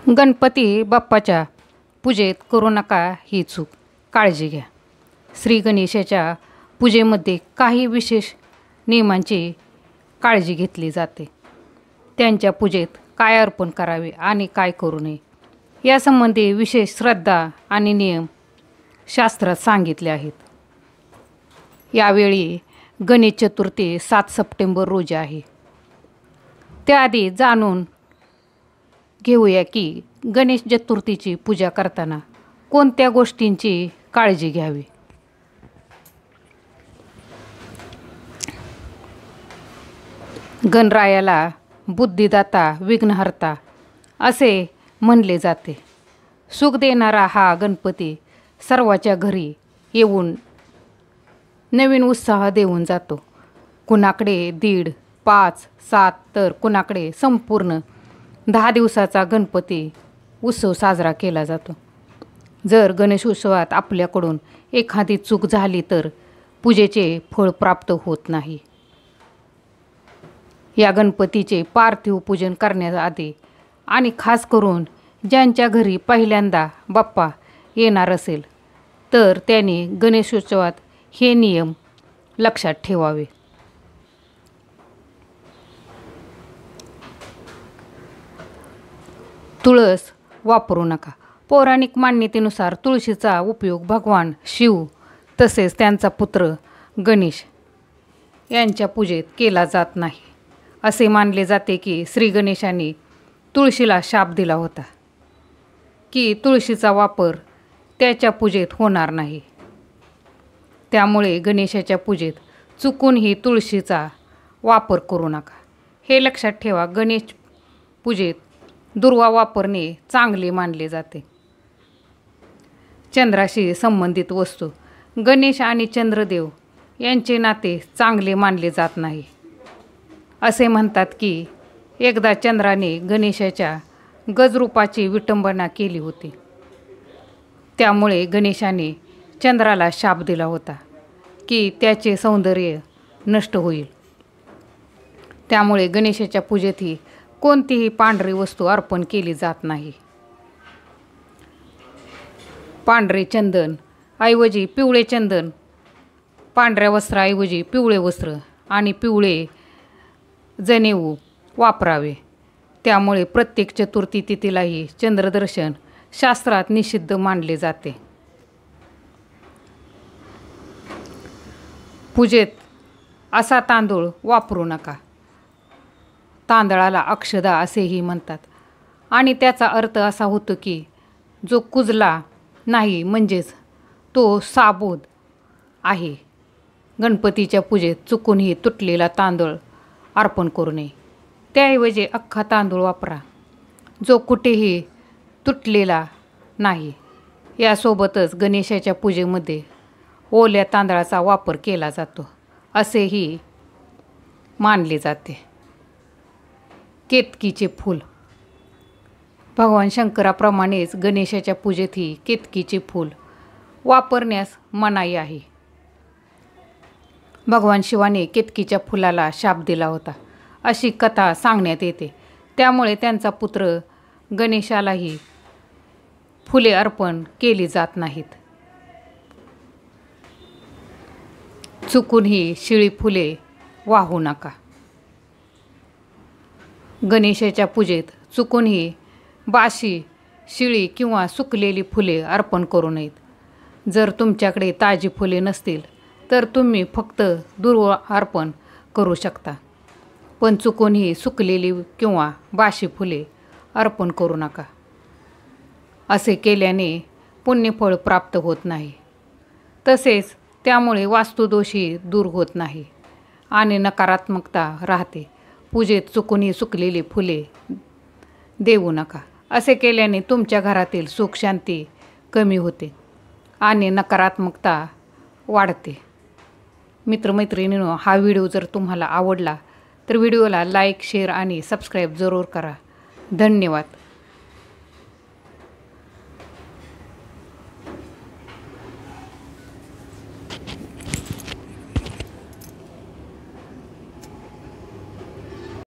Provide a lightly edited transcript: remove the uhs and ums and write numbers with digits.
गणपती बाप्पाच्या पूजेत करू नका ही चूक, काळजी घ्या. श्री गणेशाच्या पूजेमध्ये काही विशेष नियमांची काळजी घेतली जाते. त्यांच्या पूजेत काय अर्पण करावे आणि काय करू नये यासंबंधी विशेष श्रद्धा आणि नियम शास्त्रात सांगितले आहेत. यावेळी गणेश चतुर्थी 7 सप्टेंबर रोजी आहे. त्याआधी जाणून घेऊया की गणेश चतुर्थीची पूजा करताना कोणत्या गोष्टींची काळजी घ्यावी. गणरायाला बुद्धिदाता, विघ्नहर्ता असे म्हणले जाते. सुख देणारा हा गणपती सर्वाच्या घरी येऊन नवीन उत्साह देऊन जातो. कुणाकडे 1.5, 5, 7 तर कुणाकडे संपूर्ण 10 दिवसाचा गणपती उत्सव साजरा केला जातो. जर गणेशोत्सवात आपल्याकडून एखादी चूक झाली तर पूजेचे फळ प्राप्त होत नाही. या गणपतीचे पार्थिव पूजन करण्याआधी आणि खास करून ज्यांच्या घरी पहिल्यांदा बाप्पा येणार असेल तर त्यांनी गणेशोत्सवात हे नियम लक्षात ठेवावे. तुळस वापरू नका. पौराणिक मान्यतेनुसार तुळशीचा उपयोग भगवान शिव तसेच त्यांचा पुत्र गणेश यांच्या पूजेत केला जात नाही. असे मानले जाते की श्री गणेशाने तुळशीला शाप दिला होता की तुळशीचा वापर त्याच्या पूजेत होणार नाही. त्यामुळे गणेशाच्या पूजेत चुकूनही तुळशीचा वापर करू नका. हे लक्षात ठेवा. गणेश पूजेत दुर्वा वापरणे चांगले मानले जाते. चंद्राशी संबंधित वस्तू. गणेश आणि चंद्रदेव यांचे नाते चांगले मानले जात नाही. असे म्हणतात की एकदा चंद्राने गणेशाच्या गजरूपाची विटंबना केली होती. त्यामुळे गणेशाने चंद्राला शाप दिला होता की त्याचे सौंदर्य नष्ट होईल. त्यामुळे गणेशाच्या पूजेतही कोणतीही पांढरी वस्तू अर्पण केली जात नाही. पांढरे चंदन ऐवजी पिवळे चंदन, पांढऱ्या वस्त्राऐवजी पिवळे वस्त्र आणि पिवळे जनेऊ वापरावे. त्यामुळे प्रत्येक चतुर्थी तिथीलाही चंद्रदर्शन शास्त्रात निषिद्ध मानले जाते. पूजेत असा तांदूळ वापरू नका. तांदळाला अक्षदा असेही म्हणतात आणि त्याचा अर्थ असा होतो की जो कुजला नाही म्हणजेच तो साबूद आहे. गणपतीच्या पूजेत चुकूनही तुटलेला तांदूळ अर्पण करू नये. त्याऐवजी अख्खा तांदूळ वापरा जो कुठेही तुटलेला नाही. यासोबतच गणेशाच्या पूजेमध्ये ओल्या तांदळाचा वापर केला जातो असेही मानले जाते. केतकीचे फूल. भगवान शंकराप्रमाणेच गणेशाच्या पूजेतही केतकीचे फूल वापरण्यास मनाई आहे. भगवान शिवाने केतकीच्या फुलाला शाप दिला होता अशी कथा सांगण्यात येते. त्यामुळे त्यांचा पुत्र गणेशालाही फुले अर्पण केली जात नाहीत. चुकूनही शिळी फुले वाहू नका. गणेशाच्या पूजेत चुकूनही बाशी, शिळी किंवा सुकलेली फुले अर्पण करू नयेत. जर तुमच्याकडे ताजी फुले नसतील तर तुम्ही फक्त दुर्वा अर्पण करू शकता. पण चुकूनही सुकलेली किंवा बाशी फुले अर्पण करू नका. असे केल्याने पुण्यफळ प्राप्त होत नाही. तसेच त्यामुळे वास्तुदोषही दूर होत नाही आणि नकारात्मकता राहते. पूजेत चुकूनही सुकलेली फुले देऊ नका. असे केल्याने तुमच्या घरातील सुख शांती कमी होते आणि नकारात्मकता वाढते. मित्रमैत्रिणींनो, हा व्हिडिओ जर तुम्हाला आवडला तर व्हिडिओला लाईक, शेअर आणि सबस्क्राईब जरूर करा. धन्यवाद.